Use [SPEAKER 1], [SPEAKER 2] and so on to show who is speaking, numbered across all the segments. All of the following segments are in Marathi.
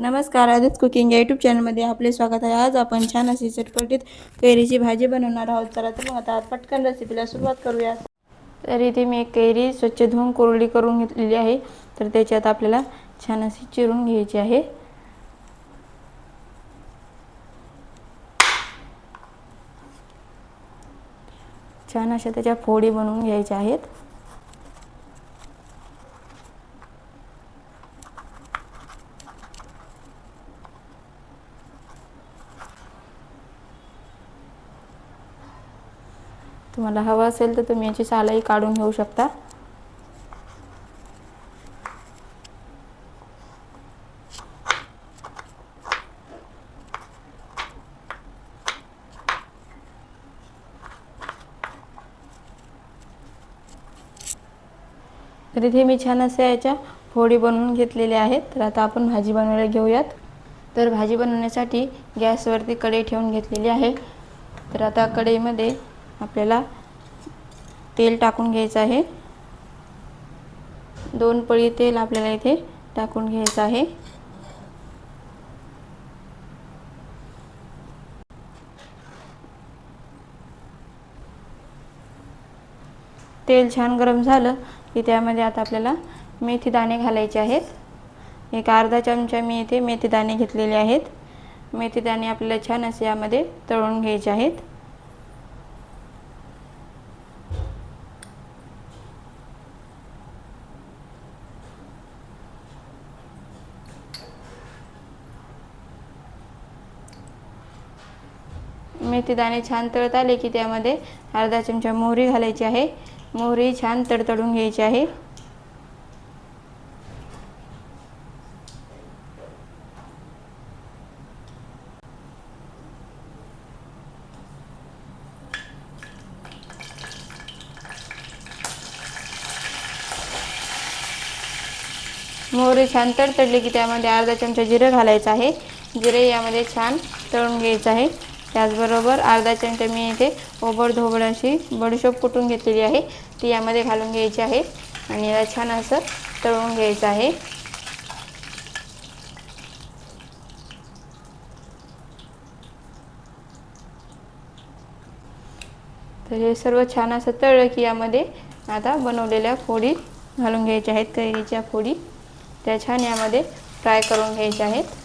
[SPEAKER 1] नमस्कार, आदित्य कुकिंग या यूट्यूब चॅनलमध्ये आपले स्वागत आहे। आज आपण छान अशी चटपटीत कैरीची भाजी बनवणार आहोत। चला तर मग आता पटकन रेसिपीला सुरुवात करूया। तर इथे मी एक कैरी स्वच्छ धुवून कोरडी करून घेतलेली आहे। तर त्याच्यात आपल्याला छान अशी चिरून घ्यायची आहे। छान अशा त्याच्या फोडी बनवून घ्यायच्या आहेत। तुम्हाला हवा असेल तर तुम्ही याची सालही काढून घेऊ शकता। तर इथे मी छान अशा याच्या फोडी बनवून घेतलेल्या आहेत। तर आता आपण भाजी बनवायला घेऊयात। तर भाजी बनवण्यासाठी गॅसवरती कढई ठेवून घेतलेली आहे। तर आता कढईमध्ये आपल्याला तेल टाकून घ्यायचं आहे। 2 पळी तेल आपल्याला इथे टाकून घ्यायचं आहे। तेल छान गरम झालं की त्यामध्ये आता आपल्याला मेथी दाणे घालायचे आहेत। एक अर्धा चमचा मी इथे मेथी दाणे घेतलेले आहेत। मेथी दाणे आपल्याला छान असे यामध्ये तळून घ्यायचे आहेत। मेथी दाणे छान तळत आले की त्यामध्ये अर्धा चमचा मोहरी घालायची आहे। मोहरी छान तडतडून घ्यायची आहे। मोहरी छान तडतडली की त्यामध्ये अर्धा चमचा जिरे घालायचं आहे। जिरे यामध्ये छान तळून घ्यायचं आहे। त्याचबरोबर अर्धा चमचा मी इथे ओबडधोबड अशी बडीशोप कुटून घेतलेली आहे, ती यामध्ये घालून घ्यायची आहे आणि याला छान असं तळून घ्यायचं आहे। तर हे सर्व छान असं तळलं की यामध्ये आता बनवलेल्या फोडी घालून घ्यायच्या आहेत। कैरीच्या फोडी त्या छान यामध्ये फ्राय करून घ्यायच्या आहेत।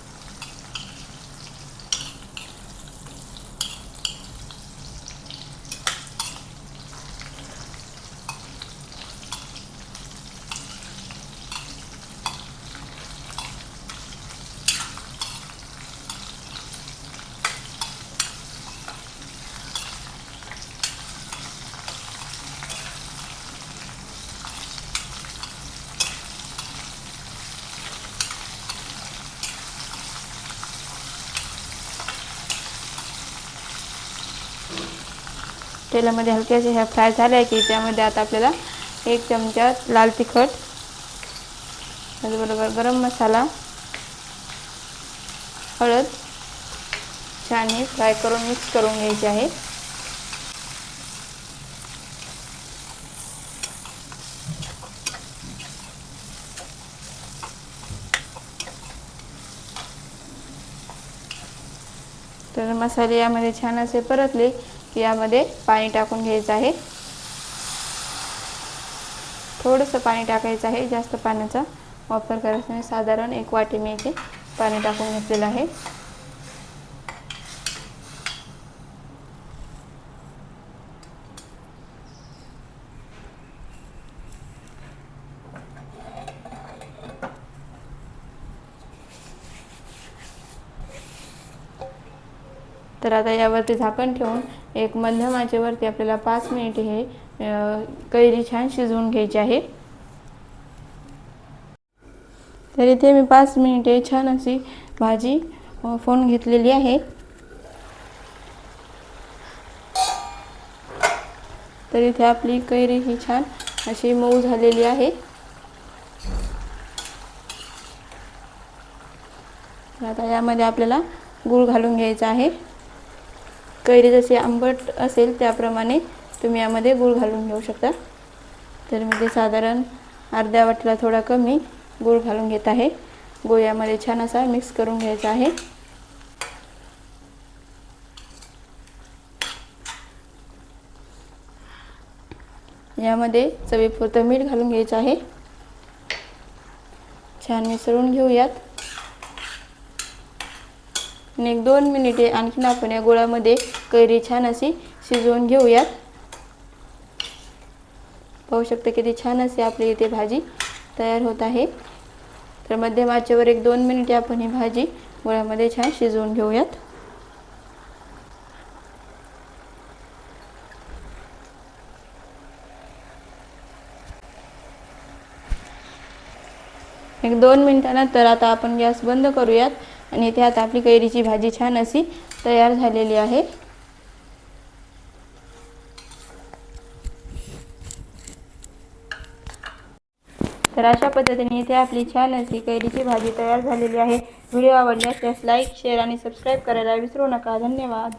[SPEAKER 1] तेलामध्ये हलक्याशा ह्या फ्राय झाल्या की त्यामध्ये आता आपल्याला 1 चमचा लाल तिखट, त्याचबरोबर गरम मसाला, हळद छान हे फ्राय करून मिक्स करून घ्यायचे आहे। तर मसाले यामध्ये छान असे परतले की यामध्ये पाणी टाकून घ्यायचं आहे। थोडंसं पाणी टाकायचं आहे, जास्त पाण्याचा वापर करायचा नाही। साधारण 1 वाटी मी इथे पाणी टाकून घेतलेलं आहे। तर आता यावरती झाकण ठेवून एक मध्यम आचेवरती आपल्याला 5 मिनिटे हे कैरी छान शिजवून घ्यायची आहे। तर इथे मी 5 मिनिटे छान अशी भाजी फोडून घेतलेली आहे। तर इथे आपली कैरी ही छान अशी मऊ झालेली आहे। आता यामध्ये आपल्याला गूळ घालून घ्यायचा आहे। कैरी जशी आंबट असेल त्याप्रमाणे तुम्ही यामध्ये गूळ घालून घेऊ शकता। तर मी ते साधारण अर्ध्या वाटीला थोडा कमी गूळ घालून घेत आहे गूळ यामध्ये छान असा मिक्स करून घ्यायचा आहे। यामध्ये चवीपुरतं मीठ घालून घ्यायचं आहे। छान मिसळून घेऊयात आणि 1-2 मिनिटे आणखीन आपण या गुळामध्ये कैरी छान अशी शिजवून घेऊयात। पाहू शकता किती छान अशी आपली इथे भाजी तयार होत आहे। तर मध्यम आचेवर 1-2 मिनिटे आपण ही भाजी गुळामध्ये छान शिजवून घेऊयात। एक 2 मिनिटानंतर आता आपण गॅस बंद करूयात आणि इथे आता आपली कैरीची भाजी छान अशी तयार झालेली आहे। तर अशा पद्धतीने इथे आपली छान अशी कैरीची भाजी तयार झालेली आहे। व्हिडिओ आवडल्यास त्यास लाईक, शेअर आणि सबस्क्राईब करायला विसरू नका। धन्यवाद।